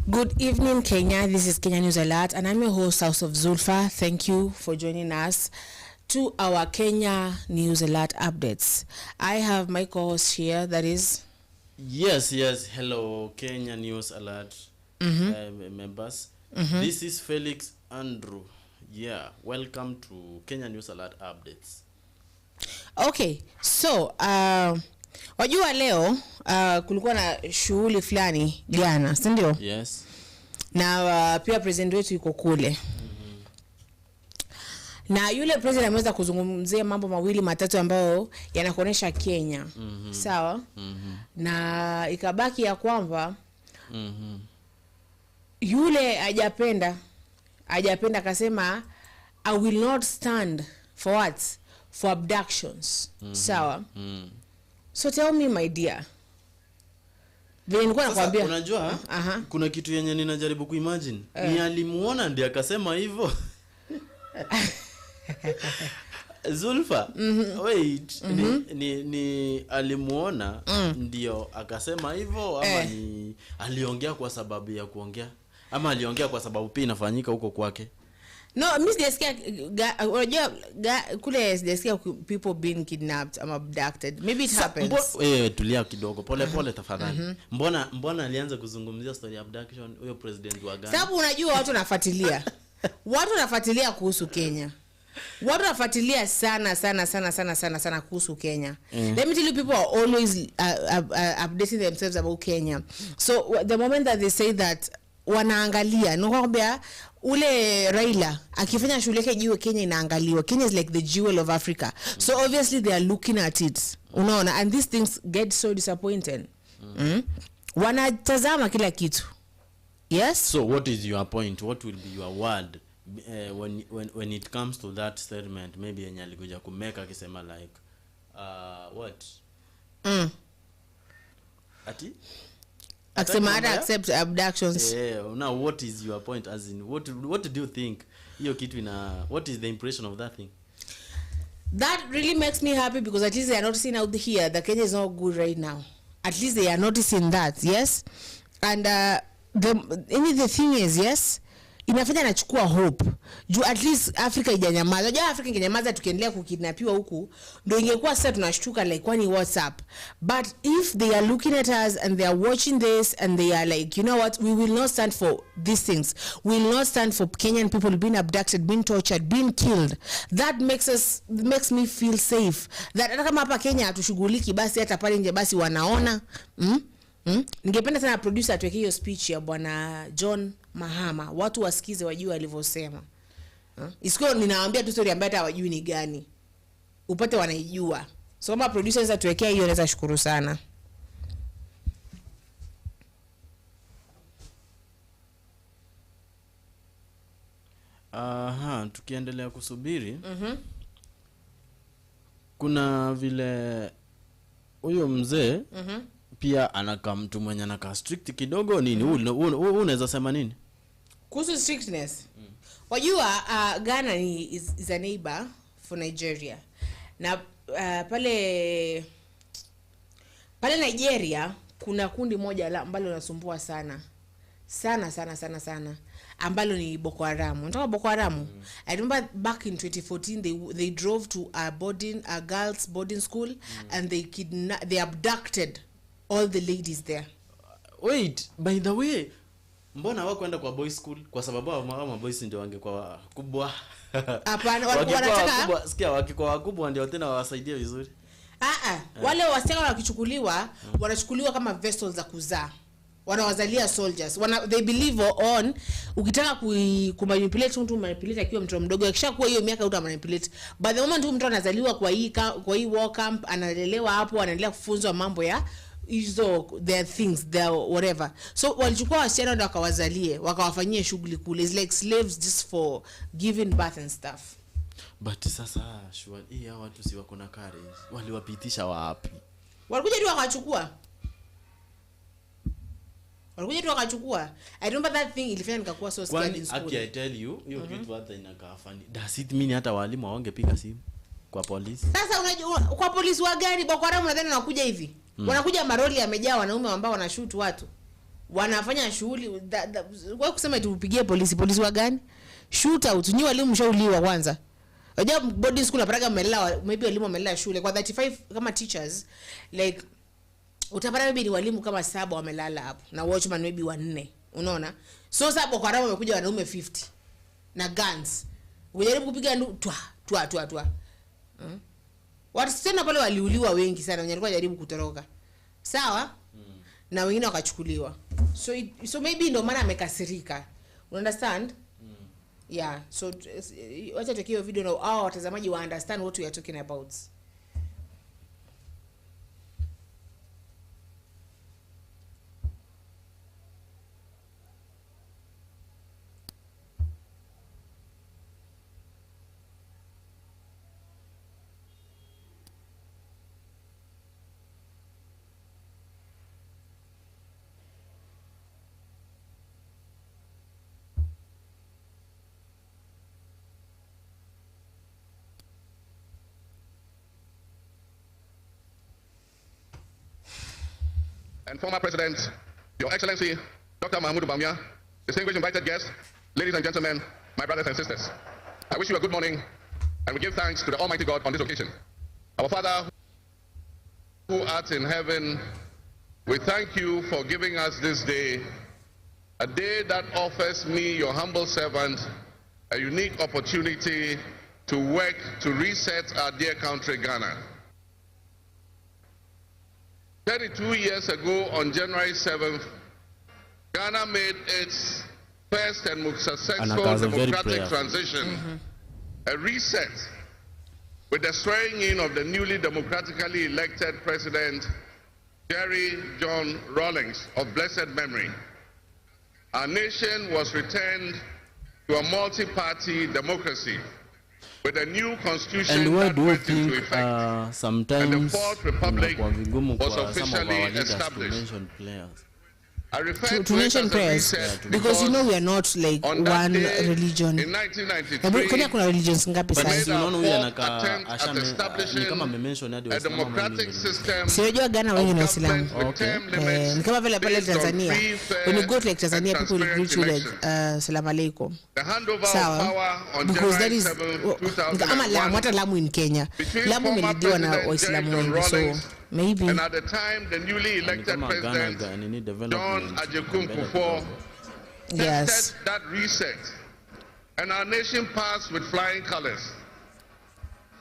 Good evening, Kenya. This is Kenya News Alert, and I'm your host, House of Zulfa. Thank you for joining us to our Kenya News Alert updates. I have my co-host here, that is... Yes. Hello, Kenya News Alert members. This is Felix Andrew. Yeah, welcome to Kenya News Alert updates. Okay, so wajua leo kulikuwa na shughuli fulani jana, si ndio? Yes. Na pia president wetu yuko kule. Na yule president ameweza kuzungumzia mambo mawili matatu ambayo yanakuonesha Kenya. Sawa? Na ikabaki ya kwamba yule hajapenda akasema I will not stand for what? For abductions. Sawa? So tell me my dear. Vile nilikuwa nakwambia. Unajua kuna kitu yenye ninajaribu kuimagine. Ni alimuona ndiye akasema hivyo. Zulfa, wait, ni alimuona ndio akasema hivyo ama ni aliongea kwa sababu ya kuongea ama aliongea kwa sababu pia inafanyika huko kwake? No, mimi sijasikia unajua kule sijasikia people being kidnapped or abducted. Maybe it happens. Tulia kidogo. Pole tafadhali. Mbona alianza kuzungumzia story abduction huyo president wa Ghana? Sababu unajua watu wanafuatilia. Watu wanafuatilia kuhusu Kenya. Watu wanafuatilia sana kuhusu Kenya. Let me tell you, people are always updating themselves about Kenya. So the moment that they say that wanaangalia, nakwambia ule Raila akifanya shule yake jiwe Kenya inaangaliwa. Kenya is like the jewel of Africa. So obviously they are looking at it. Unaona, and these things get so disappointing. Wanatazama kila kitu. Yes? So what is your point? What will be your word when it comes to that statement? Maybe yenye alikuja kumeka akisema like what? Ati? Akisema accept abductions. Now what is your point, as in what do you think hiyo kitu what is the impression of that thing? That really makes me happy because at least they are noticing out here that Kenya is not good right now. At least they are noticing that, yes? And the thing is, yes, inafanya nachukua hope. Juu at least Africa ijanyamaza. Unajua Africa ingenyamaza tukiendelea kukidnapiwa huku, ndio ingekuwa sasa tunashtuka like kwani what's up. But if they are looking at us and they are watching this and they are like, you know what, we will not stand for these things. We will not stand for Kenyan people being abducted, being tortured, being killed. That makes me feel safe. That hata kama hapa Kenya hatushughuliki basi hata pale nje basi wanaona. Ningependa sana producer atuweke hiyo speech ya bwana John Mahama. Watu wasikize wajue alivyosema. Isiko ninawaambia tu story ambayo hata hawajui ni gani. Upate wanaijua. So kama producers atuwekea hiyo naweza shukuru sana. Tukiendelea kusubiri. Kuna vile huyo mzee pia anakaa mtu mwenye anakaa strict kidogo nini. Unaweza sema nini kuhusu strictness? Wajua Ghana is a neighbor for Nigeria. Na pale Nigeria kuna kundi moja ambalo linasumbua sana ambalo ni Boko Haram. Unataka Boko Haram? I remember back in 2014 they drove to a girls boarding school and they abducted all the ladies there. Wait, by the way, mbona hawakwenda kwa boys school? Kwa sababu hao boys ndio wangekuwa kubwa. Hapana, wanataka sikia wakikuwa wakubwa ndio tena wawasaidie vizuri. Wale wasichana wakichukuliwa, wanachukuliwa kama vessels za kuzaa. Wanawazalia soldiers. They believe on ukitaka kumanipulate mtu manipulate akiwa mtoto mdogo, akishakuwa hiyo miaka utamanipulate. But the moment mtu anazaliwa kwa hii war camp, analelewa hapo, anaendelea kufunzwa mambo ya hizo their things their whatever. So walichukua wasichana ndio wakawazalie, wakawafanyia shughuli kule. It's like slaves just for giving birth and stuff. But sasa hii watu si wako na courage. Waliwapitisha wapi? Walikuja tu wakachukua. I remember that thing ilifanya nikakuwa so scared in school. I tell you, hiyo kitu hata inakaa funny. Does it mean hata walimu hawangepiga simu kwa polisi? Sasa unajua kwa polisi wa gani Boko Haram nadhani wanakuja hivi. Wanakuja maroli yamejaa wanaume ambao wanashoot watu. wanafanya shughuli kwa kusema tupigie polisi wa gani? Shoot out, nyi walimu mshauliwa kwanza. Unajua boarding school naparaga mmelala, maybe walimu wamelala shule kwa 35 kama teachers, like utapata maybe ni walimu kama 7 wamelala hapo na watchman maybe 4, unaona? So sasa kwa rama wamekuja wanaume 50 na guns. Ujaribu kupiga twa. Watu tena pale waliuliwa wengi sana, walikuwa jaribu kutoroka. Sawa? Na wengine wakachukuliwa. So maybe ndio maana amekasirika. You understand? Yeah, so wacha tukio video na watazamaji wa understand what we are talking about. And former President, Your Excellency, Dr. Mahmoud Bawumia, distinguished invited guests, ladies and gentlemen, my brothers and sisters, I wish you a good morning, and we give thanks to the Almighty God on this occasion. Our Father, who art in heaven, we thank you for giving us this day, a day that offers me, your humble servant, a unique opportunity to work to reset our dear country, Ghana. 32 years ago, on January 7th, Ghana made its first and most successful democratic transition, a reset, with the swearing in of the newly democratically elected President, Jerry John Rawlings, of blessed memory. Our nation was returned to a multi-party democracy, with a new constitution. And why that do you went into think effect, sometimes and the Fourth Republic vigumu was kwa some of officially our leaders to established? mention players? I refer To mention prayers, because you know we are not like on one day, religion. in 1993, Kuna religions ngapi we made sasa? our Unaona huyu fourth anaka attempt at ni kama establishing amemention hadi a Waislamu ama democratic nini. system Siwajua Ghana wengi ni Waislamu. of government with term limits Ni kama vile pale based on Tanzania. free, fair, When you go to like and Tanzania, people will transparent greet you like elections. salam alaikum. The handover of Sawa. power on Because that January is 7, ama Lamu, 2001, hata Lamu in Kenya. between Lamu former imelidiwa na President Waislamu Jerry John wengi, so Rawlings maybe. and at the time the newly elected kama President Ghana nini John development Ajekun mbele Kufuor kidogo. Yes. tested that reset, and our nation passed with flying colors.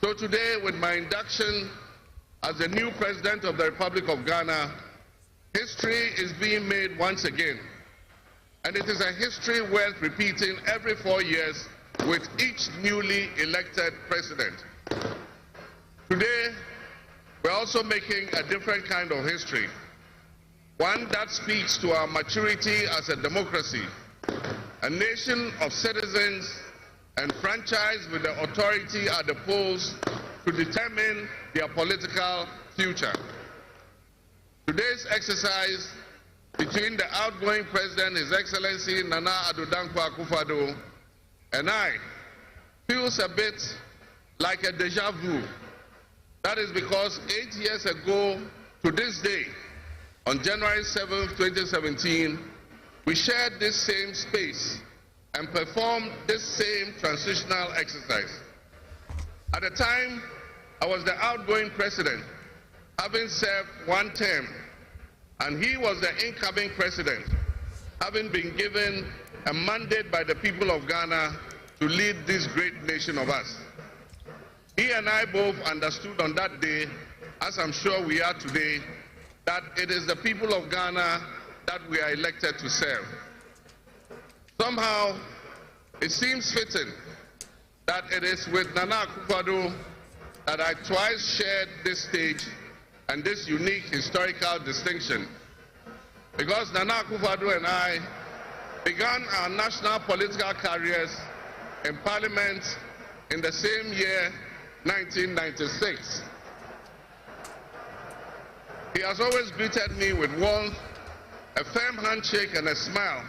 So today, with my induction as the new President of the Republic of Ghana, history is being made once again. And it is a history worth repeating every 4 years with each newly elected president. Today, we're also making a different kind of history, one that speaks to our maturity as a democracy, a nation of citizens enfranchised with the authority at the polls to determine their political future. Today's exercise between the outgoing President, His Excellency Nana Addo Dankwa Akufo-Addo, and I feels a bit like a deja vu. That is because 8 years ago to this day, on January 7, 2017, we shared this same space and performed this same transitional exercise. At the time, I was the outgoing president, having served 1 term, and he was the incoming president, having been given a mandate by the people of Ghana to lead this great nation of us. He and I both understood on that day, as I'm sure we are today, that it is the people of Ghana that we are elected to serve. Somehow, it seems fitting that it is with Nana Akufo-Addo that I twice shared this stage and this unique historical distinction, because Nana Akufo-Addo and I began our national political careers in Parliament in the same year, 1996. He has always greeted me with warmth, a firm handshake and a smile,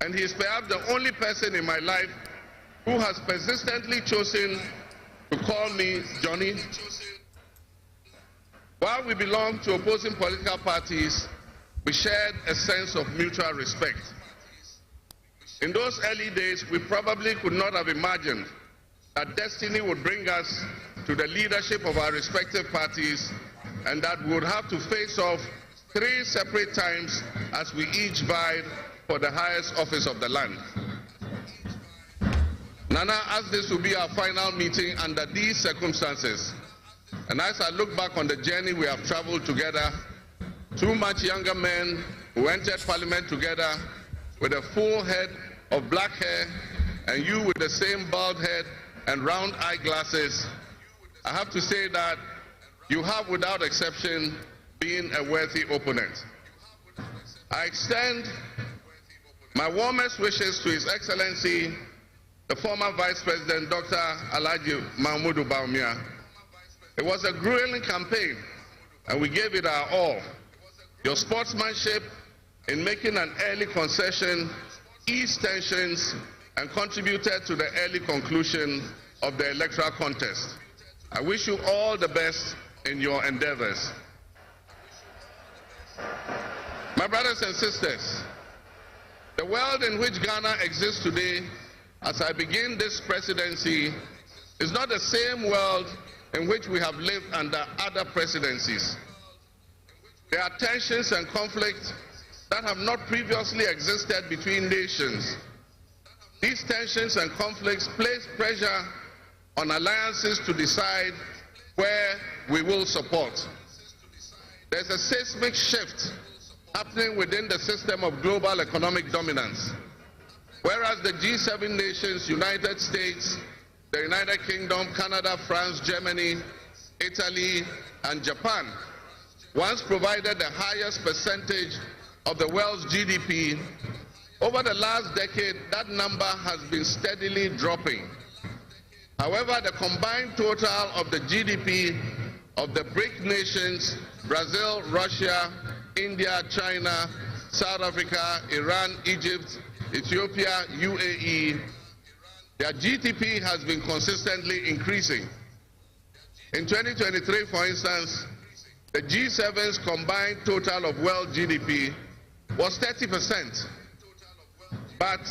and he is perhaps the only person in my life who has persistently chosen to call me Johnny. While we belong to opposing political parties, we shared a sense of mutual respect. In those early days, we probably could not have imagined that destiny would bring us to the leadership of our respective parties and that we would have to face off 3 separate times as we each vied for the highest office of the land. Nana, as this will be our final meeting under these circumstances, and as I look back on the journey we have traveled together, 2 much younger men who entered Parliament together with a full head of black hair, and you with the same bald head and round eyeglasses, I have to say that you have, without exception, been a worthy opponent. I extend my warmest wishes to His Excellency, the former Vice President, Dr. Alhaji Mahmoud Bawumia. It was a grueling campaign, and we gave it our all. Your sportsmanship in making an early concession eased tensions and contributed to the early conclusion of the electoral contest. I wish you all the best in your endeavors. My brothers and sisters, the world in which Ghana exists today, as I begin this presidency, is not the same world in which we have lived under other presidencies. There are tensions and conflicts that have not previously existed between nations. These tensions and conflicts place pressure on alliances to decide where we will support. There's a seismic shift happening within the system of global economic dominance. Whereas the G7 nations, United States, the United Kingdom, Canada, France, Germany, Italy, and Japan once provided the highest percentage of the world's GDP, over the last decade, that number has been steadily dropping. However, the combined total of the GDP of the BRIC nations, Brazil, Russia, India, China, South Africa, Iran, Egypt, Ethiopia, UAE, their GDP has been consistently increasing. In 2023, for instance, the G7's combined total of world GDP was 30%. But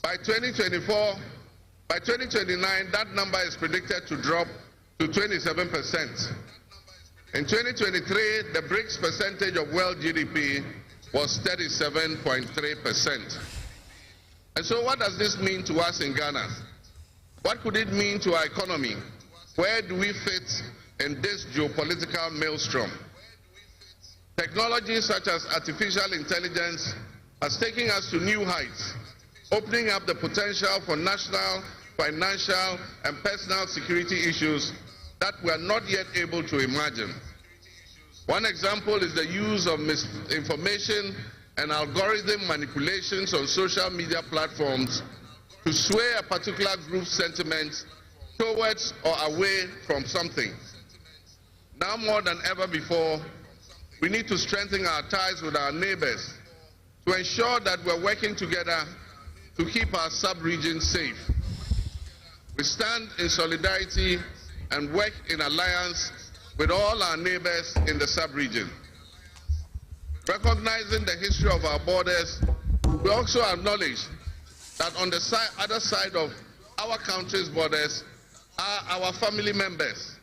by 2029, that number is predicted to drop to 27%. In 2023, the BRICS percentage of world GDP was 37.3%. And so what does this mean to us in Ghana? What could it mean to our economy? Where do we fit in this geopolitical maelstrom? Technology such as artificial intelligence has taken us to new heights, opening up the potential for national, financial, and personal security issues that we are not yet able to imagine. One example is the use of misinformation and algorithm manipulations on social media platforms to sway a particular group's sentiments towards or away from something. Now more than ever before, we need to strengthen our ties with our neighbors to ensure that we're working together to keep our sub-region safe. We stand in solidarity and work in alliance with all our neighbors in the sub-region. Recognizing the history of our borders, we also acknowledge that on the other side of our country's borders are our family members.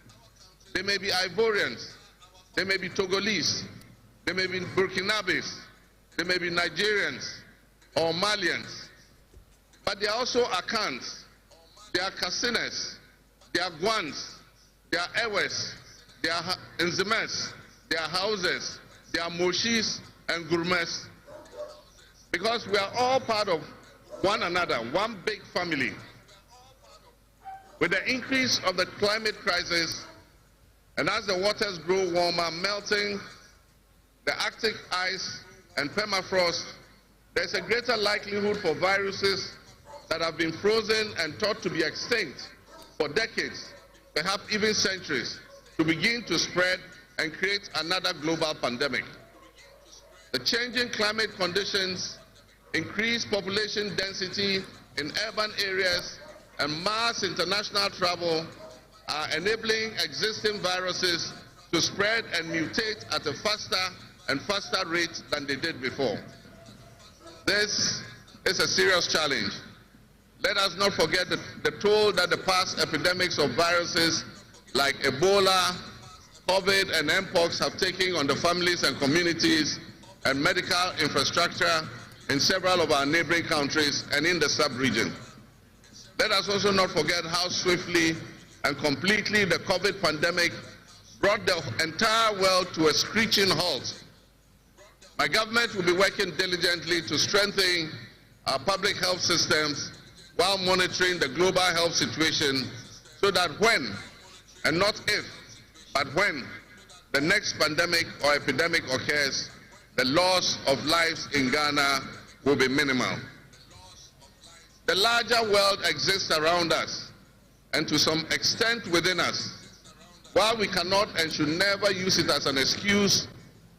They may be Ivorians, they may be Togolese, they may be Burkinabes, they may be Nigerians or Malians, but they are also Akans, they are Kassinas, they are Gwans, they are Ewes, they are Nzemes, they are Hausas, they are Moshis and Gurmes, because we are all part of one another, one big family. With the increase of the climate crisis, and as the waters grow warmer, melting, the Arctic ice and permafrost, there's a greater likelihood for viruses that have been frozen and thought to be extinct for decades, perhaps even centuries, to begin to spread and create another global pandemic. The changing climate conditions, increased population density in urban areas, and mass international travel are enabling existing viruses to spread and mutate at a faster and faster rate than they did before. This is a serious challenge. Let us not forget the toll that the past epidemics of viruses like Ebola, COVID, and Mpox have taken on the families and communities and medical infrastructure in several of our neighboring countries and in the sub-region. Let us also not forget how swiftly and completely the COVID pandemic brought the entire world to a screeching halt. My government will be working diligently to strengthen our public health systems while monitoring the global health situation so that when, and not if, but when the next pandemic or epidemic occurs, the loss of lives in Ghana will be minimal. The larger world exists around us and to some extent within us. While we cannot and should never use it as an excuse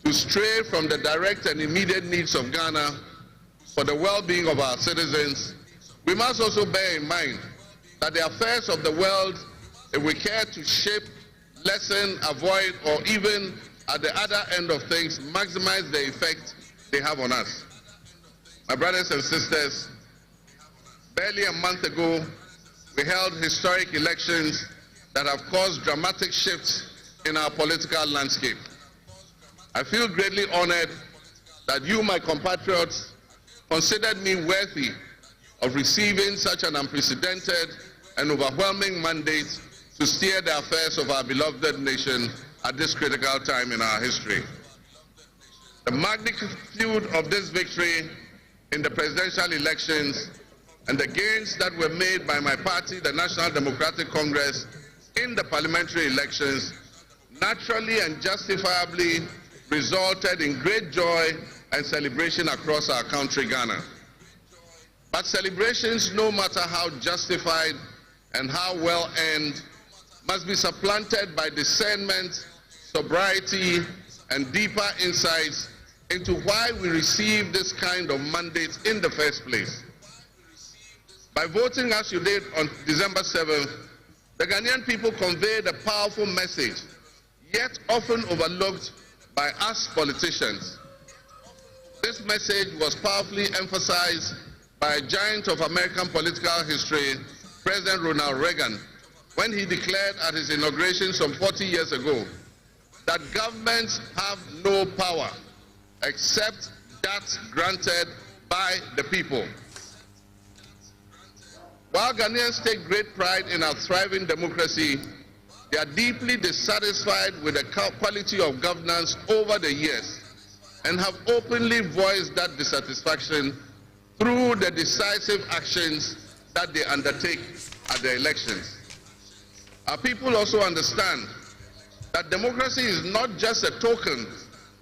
to stray from the direct and immediate needs of Ghana for the well-being of our citizens, we must also bear in mind that the affairs of the world, if we care to shape, lessen, avoid, or even at the other end of things, maximize the effect they have on us. My brothers and sisters, barely a month ago, we held historic elections that have caused dramatic shifts in our political landscape. I feel greatly honored that you, my compatriots, considered me worthy of receiving such an unprecedented and overwhelming mandate to steer the affairs of our beloved nation at this critical time in our history. The magnitude of this victory in the presidential elections and the gains that were made by my party, the National Democratic Congress, in the parliamentary elections naturally and justifiably resulted in great joy and celebration across our country, Ghana. But celebrations, no matter how justified and how well earned, must be supplanted by discernment, sobriety, and deeper insights into why we received this kind of mandate in the first place. By voting as you did on December 7th, the Ghanaian people conveyed a powerful message, yet often overlooked by us politicians. This message was powerfully emphasized by a giant of American political history, President Ronald Reagan, when he declared at his inauguration some 40 years ago that governments have no power except that granted by the people. While Ghanaians take great pride in our thriving democracy, they are deeply dissatisfied with the quality of governance over the years and have openly voiced that dissatisfaction through the decisive actions that they undertake at the elections. Our people also understand that democracy is not just a token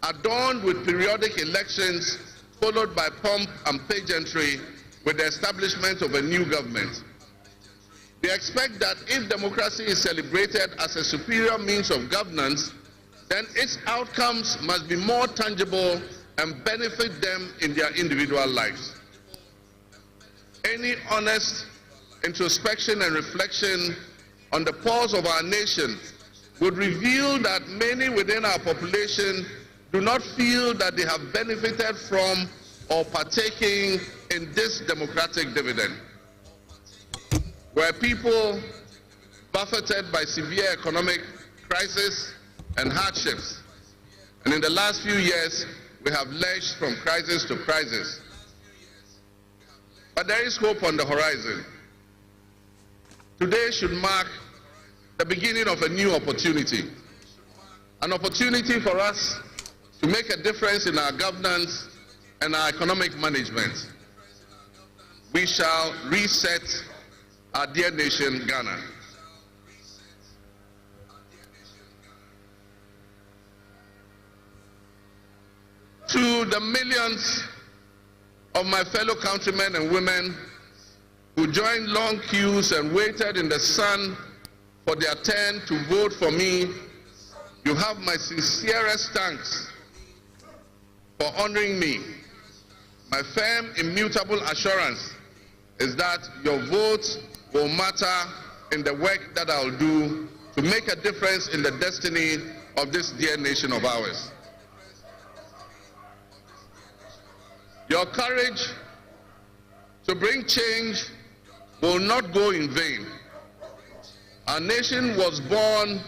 adorned with periodic elections followed by pomp and pageantry with the establishment of a new government. They expect that if democracy is celebrated as a superior means of governance, then its outcomes must be more tangible and benefit them in their individual lives. Any honest introspection and reflection on the pulse of our nation would reveal that many within our population do not feel that they have benefited from or partaking in this democratic dividend. Were people buffeted by severe economic crisis and hardships, and in the last few years we have lurched from crisis to crisis. But there is hope on the horizon. Today should mark the beginning of a new opportunity, an opportunity for us to make a difference in our governance and our economic management. We shall reset our dear nation, Ghana. To the millions of my fellow countrymen and women who joined long queues and waited in the sun for their turn to vote for me, you have my sincerest thanks for honoring me. My firm, immutable assurance is that your vote will matter in the work that I'll do to make a difference in the destiny of this dear nation of ours. Your courage to bring change will not go in vain. Our nation was born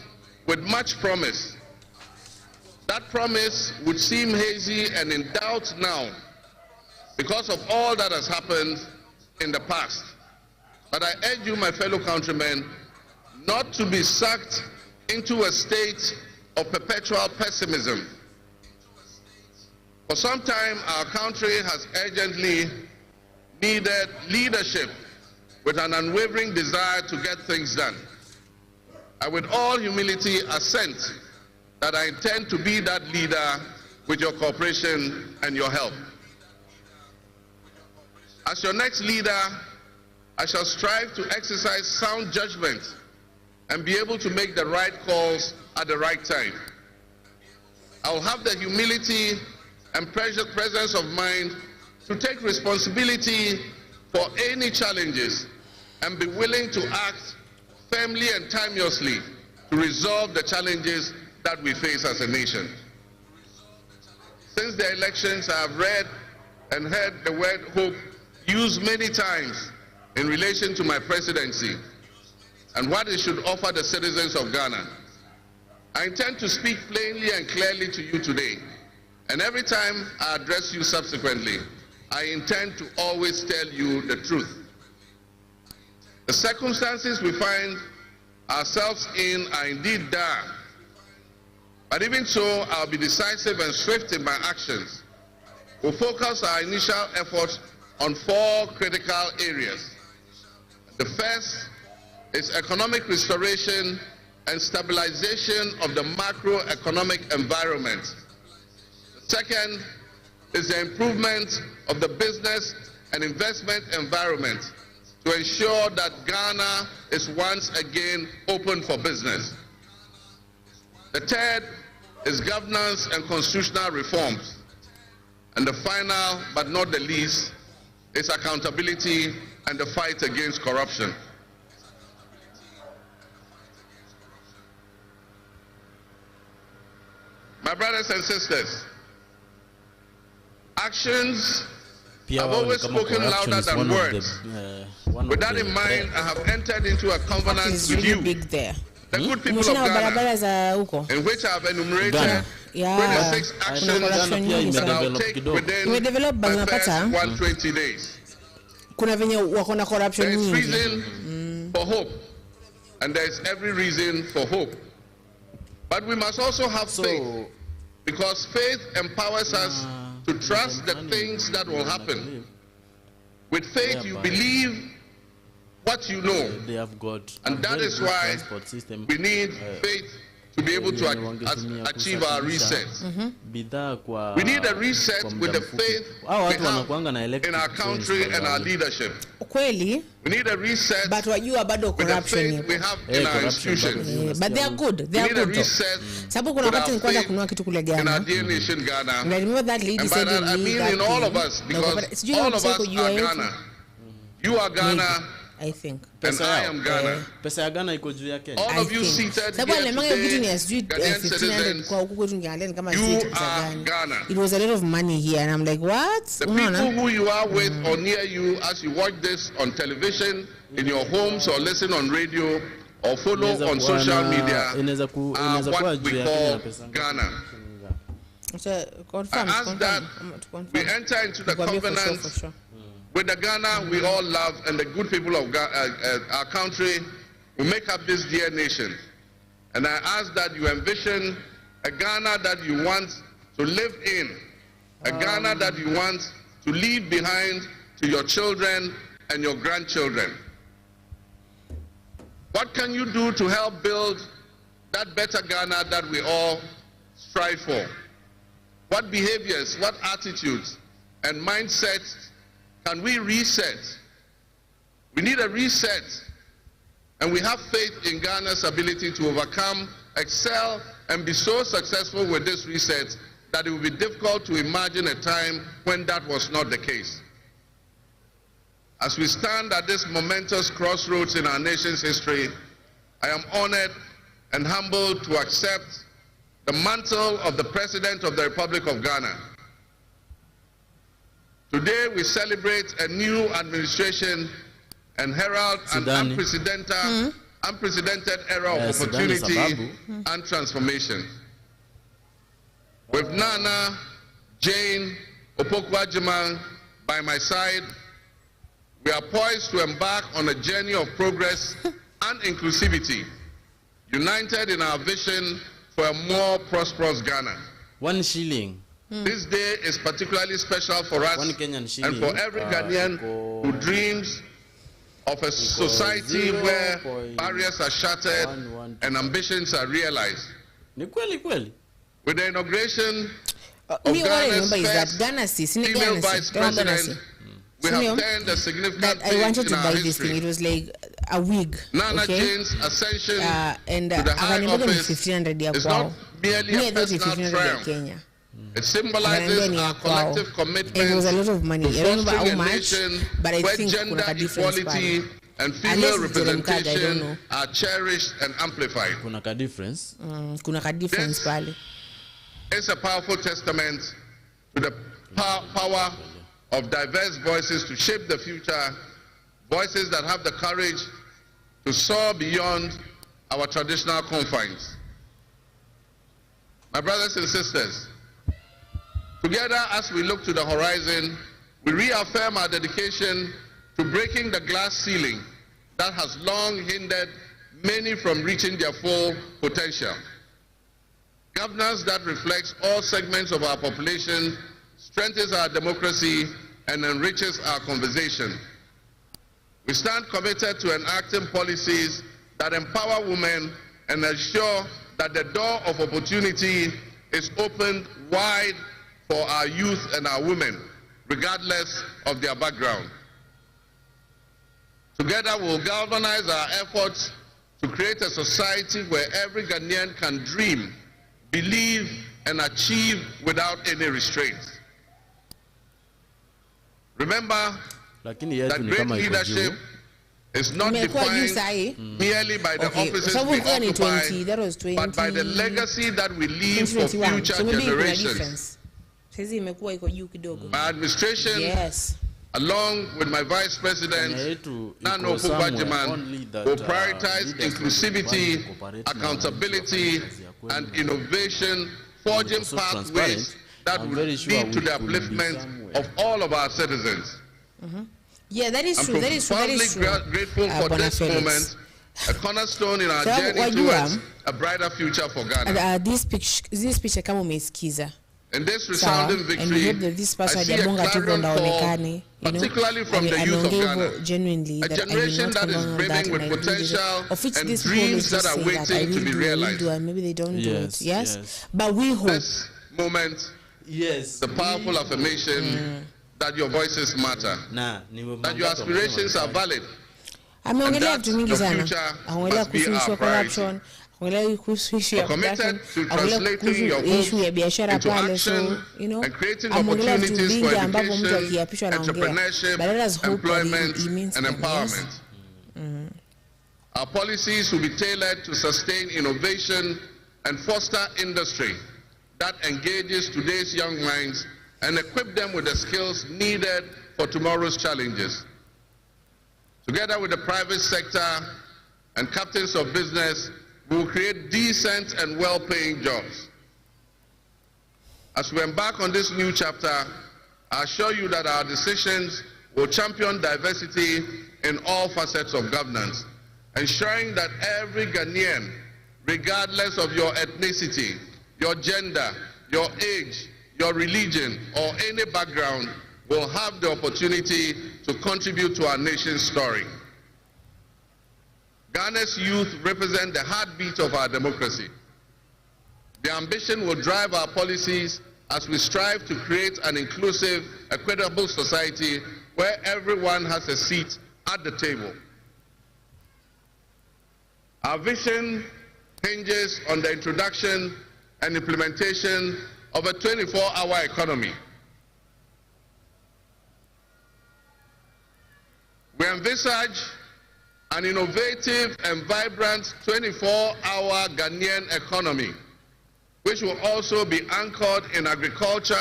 with much promise. That promise would seem hazy and in doubt now because of all that has happened in the past. But I urge you, my fellow countrymen, not to be sucked into a state of perpetual pessimism. For some time, our country has urgently needed leadership with an unwavering desire to get things done. I, with all humility, assent that I intend to be that leader with your cooperation and your help. As your next leader, I shall strive to exercise sound judgment and be able to make the right calls at the right time. I will have the humility and presence of mind to take responsibility for any challenges and be willing to act firmly and timeously to resolve the challenges that we face as a nation. Since the elections, I have read and heard the word hope used many times in relation to my presidency and what it should offer the citizens of Ghana. I intend to speak plainly and clearly to you today, and every time I address you subsequently, I intend to always tell you the truth. The circumstances we find ourselves in are indeed dire, but even so, I'll be decisive and swift in my actions. We'll focus our initial efforts on 4 critical areas. The first is economic restoration and stabilization of the macroeconomic environment. The second is the improvement of the business and investment environment to ensure that Ghana is once again open for business. The third is governance and constitutional reforms. And the final, but not the least, is accountability and the fight against corruption. My brothers and sisters, actions have always spoken louder than words. With that in mind, I have entered into a covenant with you, the good people of Ghana, in which I have enumerated 26 actions that I will take within the first 120 days. There is reason for hope, and there is every reason for hope. But we must also have faith, because faith empowers us to trust the things that will happen. With faith, you believe what you know, they have got, and that is why we need faith to be able to achieve our reset. We need a reset with the faith we have in our country and our leadership. We need a reset with the faith we have in our institutions. But they are good. They are We need a good. reset with our faith in our dear nation Ghana. And I remember that lady And by said that I mean in all of us, because all of us are Ghana. You are Ghana, I think. and I am Ghana. Pesa ya Ghana iko juu ya Kenya. All of you seated here today, Ghanaian citizens, you are Ghana. It was a lot of money here, and I'm like, what? The people who you are with or near you as you watch this on television, in your homes, or listen on radio, or follow on social media, are what we call Ghana. I ask that we enter into the covenant with the Ghana we all love and the good people of our country who make up this dear nation. And I ask that you envision a Ghana that you want to live in, a Ghana that you want to leave behind to your children and your grandchildren. What can you do to help build that better Ghana that we all strive for? What behaviors, what attitudes and mindsets can we reset? We need a reset, and we have faith in Ghana's ability to overcome, excel, and be so successful with this reset that it will be difficult to imagine a time when that was not the case. As we stand at this momentous crossroads in our nation's history, I am honored and humbled to accept the mantle of the President of the Republic of Ghana. Today we celebrate a new administration and herald an unprecedented era of opportunity and transformation. With Nana, Jane, Opoku-Agyeman by my side, we are poised to embark on a journey of progress and inclusivity, united in our vision for a more prosperous Ghana. 1 shilling. This day is particularly special for us 1 Kenyan shilling, and for every Ghanaian who dreams of a society where barriers are shattered and ambitions are realized. Ni kweli. With the inauguration of me what I Ghana's remember is that first Ghana female vice president, we have turned a significant that I wanted page to in buy our this thing. history. It was like a wig. Nana Okay? Jane's ascension And to the high office 1500 ya is kwao. not merely Me, a I thought personal 1500 ya triumph. Kenya. It symbolizes Akaniambia ni ya our kwao. collective commitment It was a lot of money. to I don't remember fostering how a much, nation but I where think gender kuna ka difference equality pale. and female Unless it's Jeremkada, I don't representation know. are cherished and amplified. Kuna ka difference. Kuna ka difference This- pale. It's a powerful testament to the power of diverse voices to shape the future, voices that have the courage to soar beyond our traditional confines. My brothers and sisters, together as we look to the horizon, we reaffirm our dedication to breaking the glass ceiling that has long hindered many from reaching their full potential. Governance that reflects all segments of our population strengthens our democracy and enriches our conversation. We stand committed to enacting policies that empower women and ensure that the door of opportunity is opened wide for our youth and our women, regardless of their background. Together we'll galvanize our efforts to create a society where every Ghanaian can dream, believe, and achieve without any restraints. Remember Lakini yetu that ni great kama iko leadership juu. is not Imekuwa juu defined sahi. merely by the Okay, offices so we ulikuwa ni 20, occupy, that was 20, but by the legacy that we leave for 2021. future So maybe kuna generations. difference. Saizi imekuwa iko juu kidogo. My administration, Yes. along with my Vice President, Kenya yetu Nana iko somewhere Opoku-Agyeman, only that, will prioritize leaders inclusivity, will cooperate na accountability, wananchi wafanye kazi ya kweli. and innovation, forging So pathways transparent. that I'm will very sure lead to we the could be upliftment somewhere. of all of our citizens. Yeah, that is I'm true. That is true. That profoundly is true. grateful for Bwana this Felix. moment, a cornerstone in our So, journey wajua, towards a brighter future for Ghana. This picture kama umeisikiza. In this Sawa, resounding and we victory, hope that this I person see a hajabonga tu clarion ndo call, aonekane, you know. particularly from the youth of Ameongea Ghana. hivyo genuinely A that I will generation not that is condone all brimming that with and I will do this. potential Of which and these people always dreams that just are say that I waiting to will be do, I will realized. do, and maybe they don't do Yes, it. Yes? yes. But we hope. This moment, Yes. the powerful affirmation that your voices matter, that your aspirations are valid. Ameongelea And vitu mingi that sana. your future Ameongelea must be kuhusu issue our ya corruption, ameongelea kuhusu issue ya Committed corruption, to ameongelea translating your kuhusu issue ya hopes biashara into pale, so action you know, and creating ameongelea vitu opportunities vingi for ambavyo mtu education, akiapishwa anaongea. entrepreneurship, But let us hope that employment, he means and them, yes? empowerment. Our policies will be tailored to sustain innovation and foster industry that engages today's young minds and equip them with the skills needed for tomorrow's challenges. Together with the private sector and captains of business, we will create decent and well-paying jobs. As we embark on this new chapter, I assure you that our decisions will champion diversity in all facets of governance, ensuring that every Ghanaian, regardless of your ethnicity, your gender, your age, your religion, or any background, will have the opportunity to contribute to our nation's story. Ghana's youth represent the heartbeat of our democracy. Their ambition will drive our policies as we strive to create an inclusive, equitable society where everyone has a seat at the table. Our vision hinges on the introduction and implementation of a 24-hour economy. We envisage an innovative and vibrant 24-hour Ghanaian economy, which will also be anchored in agriculture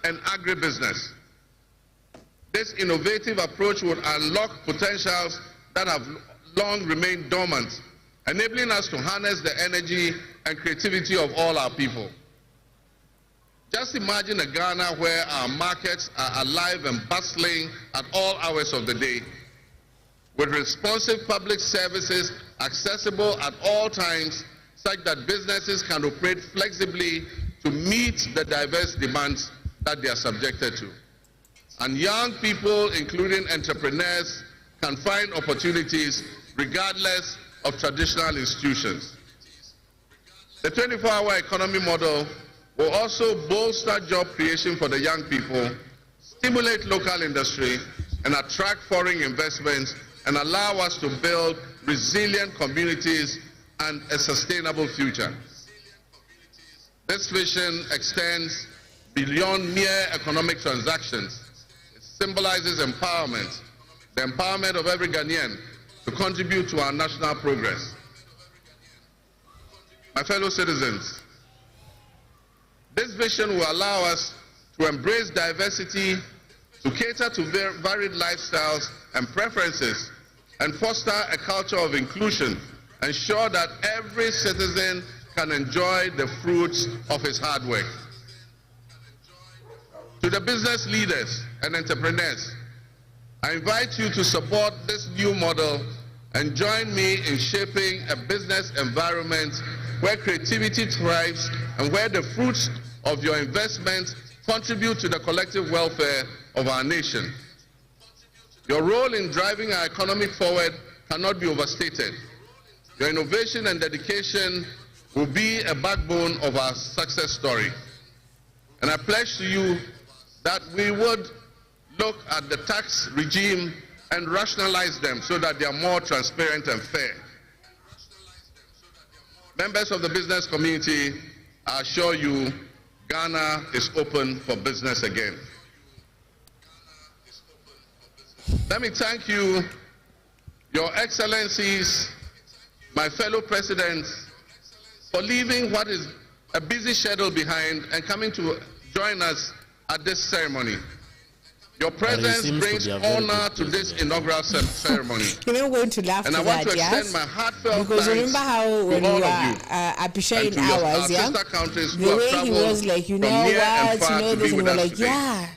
and agribusiness. This innovative approach would unlock potentials that have long remained dormant, enabling us to harness the energy and creativity of all our people. Just imagine a Ghana where our markets are alive and bustling at all hours of the day, with responsive public services accessible at all times, such that businesses can operate flexibly to meet the diverse demands that they are subjected to. And young people, including entrepreneurs, can find opportunities regardless of traditional institutions. The 24-hour economy model will also bolster job creation for the young people, stimulate local industry, and attract foreign investments, and allow us to build resilient communities and a sustainable future. This vision extends beyond mere economic transactions. It symbolizes empowerment, the empowerment of every Ghanaian to contribute to our national progress. My fellow citizens, this vision will allow us to embrace diversity, to cater to varied lifestyles and preferences, and foster a culture of inclusion, ensure that every citizen can enjoy the fruits of his hard work. To the business leaders and entrepreneurs, I invite you to support this new model and join me in shaping a business environment where creativity thrives and where the fruits of your investments contribute to the collective welfare of our nation. Your role in driving our economy forward cannot be overstated. Your innovation and dedication will be a backbone of our success story. And I pledge to you that we would look at the tax regime and rationalize them so that they are more transparent and fair. Members of the business community, I assure you, Ghana is open for business again. Let me thank you, Your Excellencies, my fellow presidents, for leaving what is a busy schedule behind and coming to join us at this ceremony. Your presence brings honor to this inaugural ceremony. You know, I'm going to laugh and to I want that, to extend my heartfelt because thanks remember how to when all you of are you appreciating and to your, ours, our sister countries who the have way he traveled was like, you from know near and what, far you know to this, be and with we're us like, today. yeah.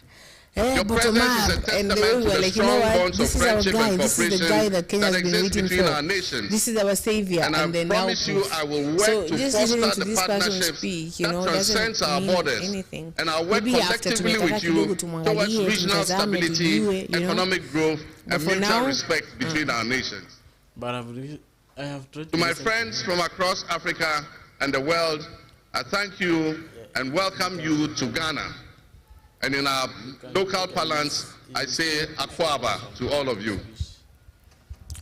Your Bottom presence up. is a And testament they to were the like, you know strong what, bonds of this is our friendship guy, and this is the guy cooperation that Kenya that has been exists waiting between for. our nations. This is our savior, And I then promise now you, I will work so to just listening foster to the this person partnerships speak, you that know, transcends doesn't our mean borders. anything. And I'll work Maybe after collectively with you towards regional stability, economic growth, But and for mutual now, respect between our nations. But I have tried To my listen friends from across Africa and the world, I thank you and welcome you to Ghana. And in our local parlance, I say Akwaba to all of you.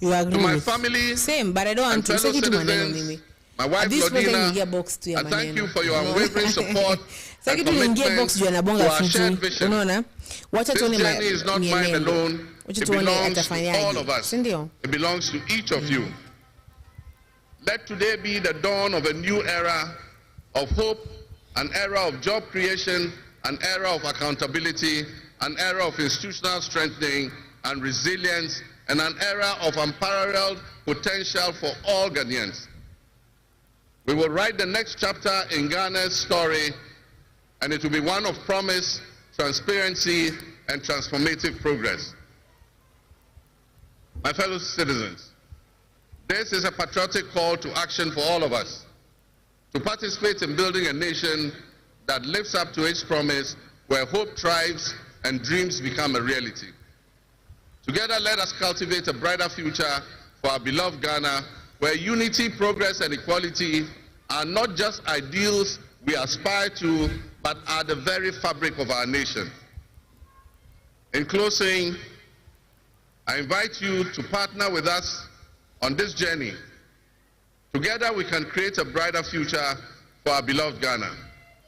You agree To my with? family Same, but I don't want and to. fellow Say kitu maneno citizens, mimi. my wife At this point, Lodina, niingia box tu ya I thank you maneno. for your Unaona? unwavering support Sasa and kitu niingie commitment box juu to anabonga our shared futu. vision. Unaona? Wacha This tuone journey is not mine mienendo. alone. Wacha It tuone belongs to atafanyaje. all of us. Si ndio? It belongs to each of you. Let today be the dawn of a new era of hope, an era of job creation, an era of accountability, an era of institutional strengthening and resilience, and an era of unparalleled potential for all Ghanaians. We will write the next chapter in Ghana's story, and it will be one of promise, transparency, and transformative progress. My fellow citizens, this is a patriotic call to action for all of us to participate in building a nation that lives up to its promise, where hope thrives and dreams become a reality. Together, let us cultivate a brighter future for our beloved Ghana, where unity, progress, and equality are not just ideals we aspire to, but are the very fabric of our nation. In closing, I invite you to partner with us on this journey. Together, we can create a brighter future for our beloved Ghana,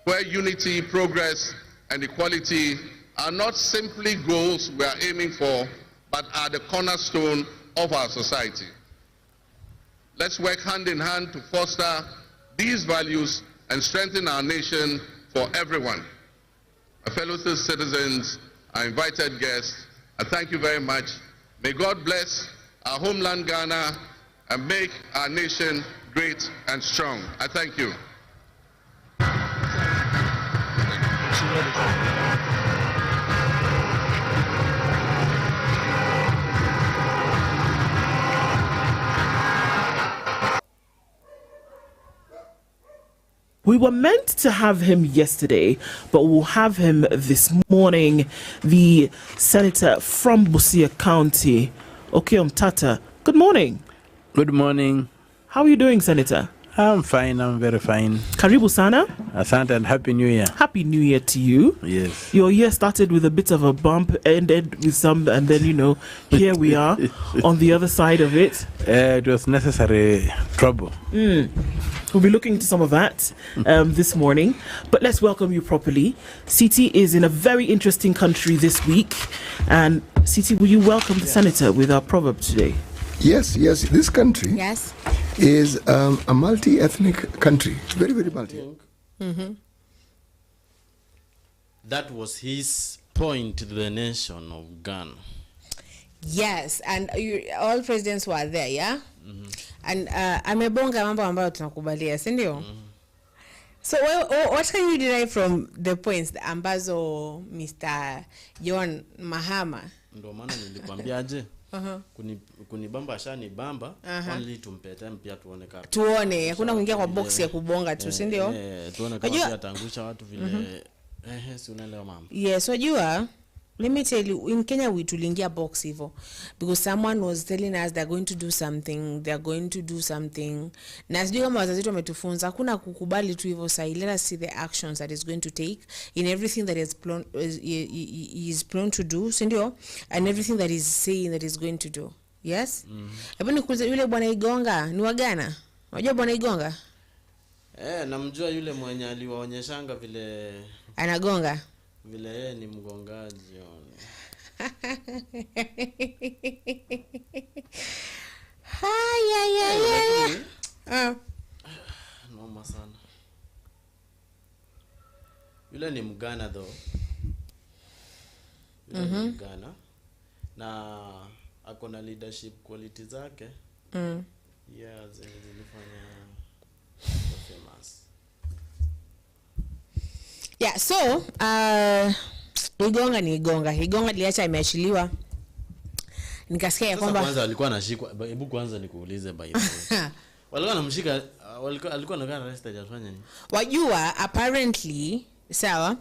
where unity, progress, and equality are not simply goals we are aiming for, but are the cornerstone of our society. Let's work hand in hand to foster these values and strengthen our nation for everyone. My fellow citizens, our invited guests, I thank you very much. May God bless our homeland Ghana and make our nation great and strong. I thank you. We were meant to have him yesterday, but we'll have him this morning. The senator from Busia County, Okeom Tata. Good morning. Good morning. How are you doing, Senator? I'm fine. I'm very fine. Karibu sana. Asante and Happy New Year. Happy New Year to you. Yes. Your year started with a bit of a bump, ended with some, and then, here we are on the other side of it. It was necessary trouble. We'll be looking into some of that this morning. But let's welcome you properly. CT is in a very interesting country this week. And CT, will you welcome the senator with our proverb today? Yes. This country is a multi-ethnic country. Very, very multi. That was his point to the nation of Ghana. Yes, and all presidents were there, yeah? And amebonga mambo ambayo tunakubalia, si ndio? So what can you derive from the points ambazo Mr. John Mahama? Ndio maana nilikwambiaje? Kunibamba shani bamba, only tumpete mpia tuone kama. Tuone, hakuna kuingia kwa box ya kubonga tu, si ndio? Tuone kama pia atangusha watu vile si unaelewa mambo. Yes, wajua, let me tell you, in Kenya we tulingia box hivyo because someone was telling us they're going to do something. Na sijui kama wazazi wetu wametufunza hakuna kukubali tu hivyo sai. Let us see the actions that is going to take in everything that is prone to do, si ndio? And everything that is saying that is going to do. Yes? Hebu nikuulize yule bwana Igonga ni wa Ghana? Unajua bwana Igonga? Namjua yule mwenye aliwaonyeshanga vile anagonga. Vile yeye ni mgongaji yone. Noma sana. Yule ni Mgana though. Yule ni Mgana. Na akona leadership quality zake. Yeah, zilifanya famous. Yeah, so Igonga ni Igonga liacha imeachiliwa. Nikasikia ya kwamba kwanza alikuwa anashikwa. Hebu kwanza nikuulize by the way. Walikuwa anamshika, alikuwa anakaa arrested afanya nini? Wajua apparently sawa.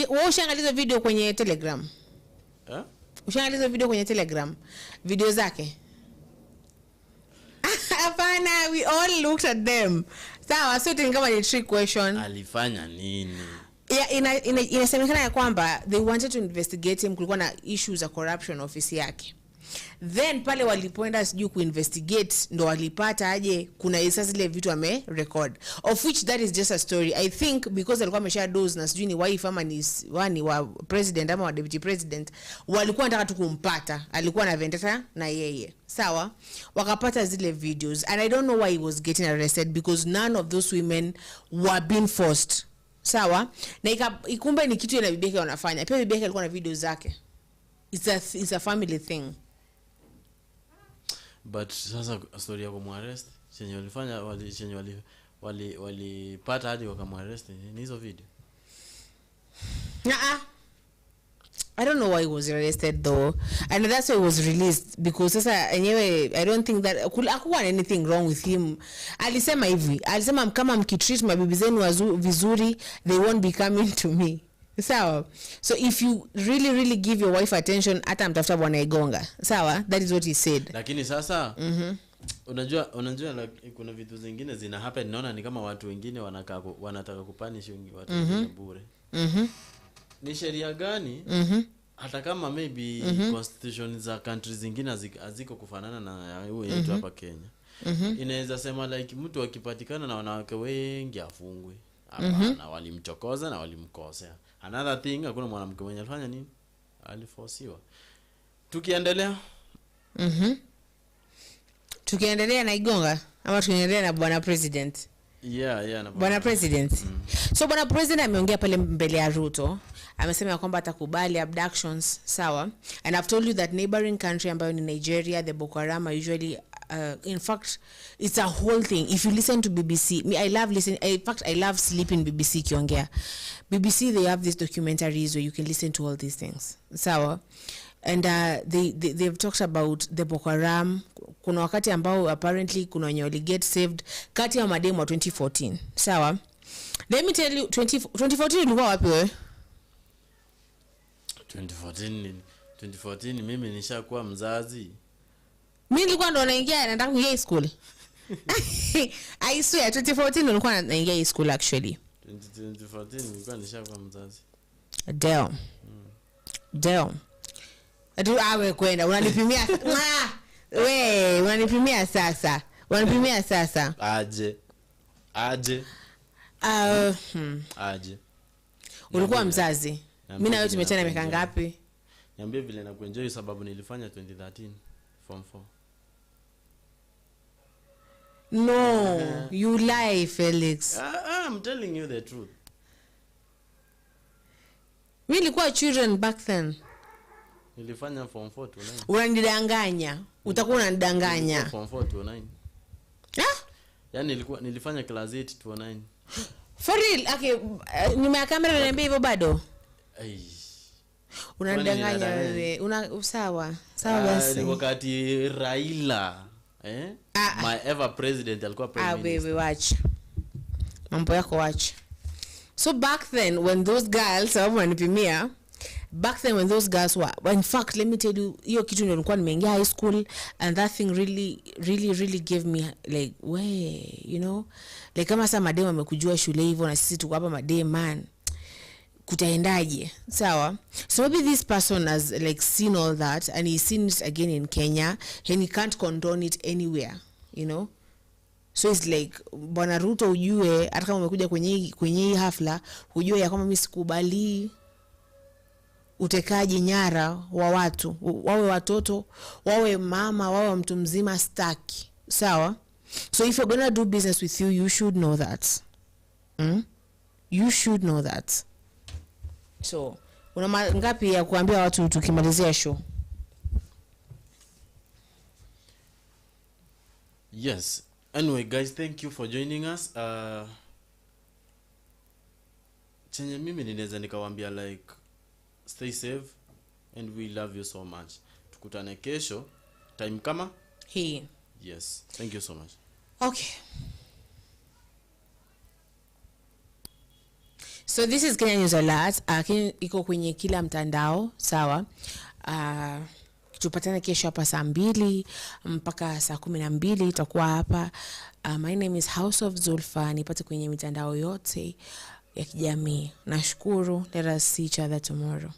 Wewe ushaangalia video kwenye Telegram? Ushaangalia video kwenye Telegram? Video zake? Hapana, we all looked at them. Sawa, so ni kama ni trick question. Alifanya nini? Yeah, inasemekana ya kwamba they wanted to investigate him, kulikuwa na issues za corruption office yake. Then pale walipoenda sijui kuinvestigate ndo walipata aje kuna isa zile vitu ame record, of which that is just a story. I think because alikuwa amesha dose na sijui ni wife ama ni wani wa president ama wa deputy president, walikuwa wanataka tu kumpata, alikuwa na vendetta na yeye. Sawa, wakapata zile videos and I don't know why he was getting arrested because none of those women were being forced. Sawa, na ikumbe ni kitu ya bibi yake wanafanya. Pia bibi yake alikuwa na video zake. It's a family thing. But sasa story ya kumwarrest chenye walifanya walipata hadi wakamwarrest ni hizo video. I don't know why he was arrested though, and that's why he was released because sasa anyway I don't think that hakuwa anything wrong with him. Alisema hivi, alisema kama mkitreat mabibi zenu vizuri they won't be coming to me. Sawa, so if you really give your wife attention hata mtafuta bwana Igonga. Sawa, that is what he said. Lakini sasa unajua kuna vitu zingine zina happen, naona ni kama watu wengine wanataka kupunish watu wengine bure. Ni sheria gani hata kama maybe constitution za countries zingine haziko kufanana na huyo yetu hapa Kenya, inaweza sema like mtu akipatikana na wanawake wengi afungwe? Hapana, walimchokoza na walimkosea. Another thing, hakuna mwanamke mwenye alifanya nini, aliforsiwa. Tukiendelea tukiendelea na Igonga ama tukiendelea na bwana president? Yeah, na bwana president. So bwana president ameongea pale mbele ya Ruto amesema kwamba atakubali abductions, sawa. And I've told you that neighboring country ambayo ni Nigeria, the Boko Haram are usually in fact it's a whole thing. If you listen to BBC, I love listening. In fact, I love sleeping BBC kiongea. BBC, they have these documentaries where you can listen to all these things, sawa. And they've talked about the Boko Haram. Kuna wakati ambao apparently kuna wenye wali get saved kati ya mademu wa 2014, sawa. Let me tell you, 2014 ilikuwa wapi wewe? 2014 mimi nishakuwa mzazi. Mimi nilikuwa ndo nataka kuingia school. I swear 2014 nilikuwa naingia school actually. 2014 nilikuwa nishakuwa mzazi. Damn. Adu awe kwenda unanipimia. We, unanipimia sasa. Unanipimia sasa. Aje. Ulikuwa mzazi. Mimi na wewe tumetana miaka ngapi? Niambie vile na kuenjoy sababu nilifanya 2013 form 4. No, you lie, Felix. I'm telling you the truth. Mimi nilikuwa children back then. Nilifanya form 4 to 9. Unanidanganya. Utakuwa unanidanganya. Form 4 to 9. Yaani nilifanya class 8 to 9. For real? Okay, nyuma ya kamera unaniambia hivyo bado? Unanidanganya wewe. Sawa basi. Wakati Raila, my ever president alikuwa prime minister. Wewe watch. Mambo yako watch. So back then when those girls sababu wanipimia, back then when those girls were, in fact let me tell you, hiyo kitu ndio nilikuwa nimeingia high school and that thing really gave me like way, you know, like kama sasa madem amekujua shule hivyo na sisi tuko hapa madem man, kutaendaje? Sawa. So maybe this person has like seen all that and he's seen it again in Kenya and he can't condone it anywhere, you know. So it's like Bwana Ruto ujue hata kama umekuja kwenye hii hafla ujue ya kama mimi sikubali utekaji nyara wa watu, wawe watoto, wawe mama, wawe mtu mzima, staki. Sawa? So if you're gonna do business with you should know that. You should know that. So, una ngapi ya kuambia watu tukimalizia show? Yes. Anyway, guys, thank you for joining us. Chenye mimi ninaweza nikawaambia like stay safe and we love you so much. Tukutane kesho time kama hii. Yes. Thank you so much. Okay. So this is Kenya News Alert. Iko kwenye kila mtandao, sawa? Tupatane kesho hapa saa 2 mpaka saa 12 itakuwa hapa. My name is House of Zulfa. Nipate kwenye mitandao yote ya kijamii. Nashukuru. Let us see each other tomorrow.